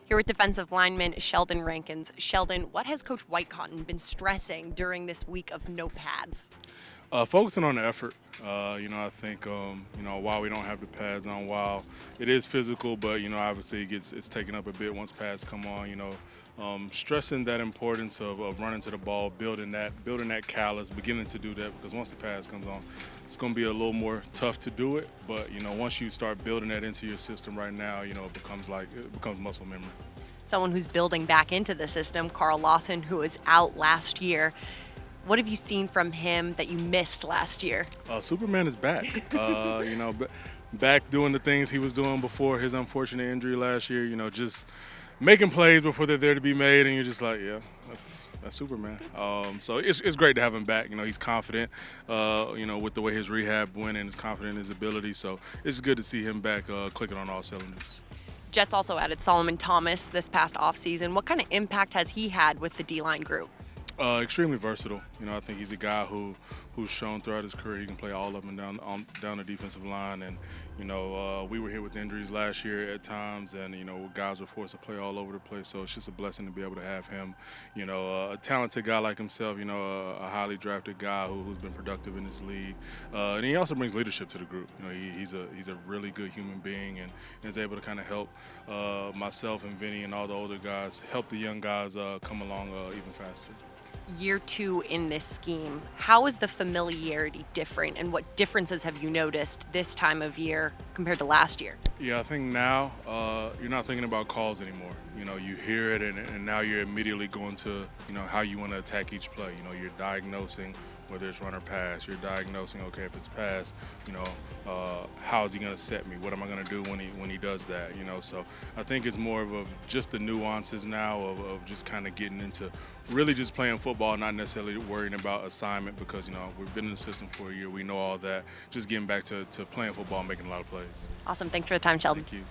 Here with defensive lineman Sheldon Rankins. Sheldon, what has Coach Whitecotton been stressing during this week of no pads? Focusing on the effort. I think while we don't have the pads on, while it is physical, but obviously it's taken up a bit once pads come on. Stressing that importance of running to the ball, building that callus, beginning to do that because once the pads comes on, it's going to be a little more tough to do it. But once you start building that into your system right now, it becomes muscle memory. Someone who's building back into the system, Carl Lawson, who was out last year. What have you seen from him that you missed last year? Superman is back. Back doing the things he was doing before his unfortunate injury last year. Just making plays before they're there to be made, and you're just like, yeah, that's Superman. So it's great to have him back. He's confident. With the way his rehab went, and he's confident in his ability. So it's good to see him back, clicking on all cylinders. Jets also added Solomon Thomas this past offseason. What kind of impact has he had with the D-line group? Extremely versatile. I think he's a guy who's shown throughout his career he can play all up and down the defensive line. And we were hit with injuries last year at times, and guys were forced to play all over the place. So it's just a blessing to be able to have him. A talented guy like himself. A highly drafted guy who's been productive in this league, and he also brings leadership to the group. He's a really good human being, and is able to kind of help myself and Vinny and all the older guys help the young guys come along even faster. Year 2 in this scheme, how is the familiarity different, and what differences have you noticed this time of year compared to last year? Yeah, I think now you're not thinking about calls anymore. You hear it, and now you're immediately going to how you want to attack each play. You're diagnosing whether it's run or pass. You're diagnosing, okay, if it's pass, how is he going to set me? What am I going to do when he does that? So I think it's more of just the nuances now of just kind of getting into really just playing football, not necessarily worrying about assignment because we've been in the system for a year. We know all that. Just getting back to playing football, and making a lot of plays. Awesome. Thanks for the time, Sheldon. Thank you.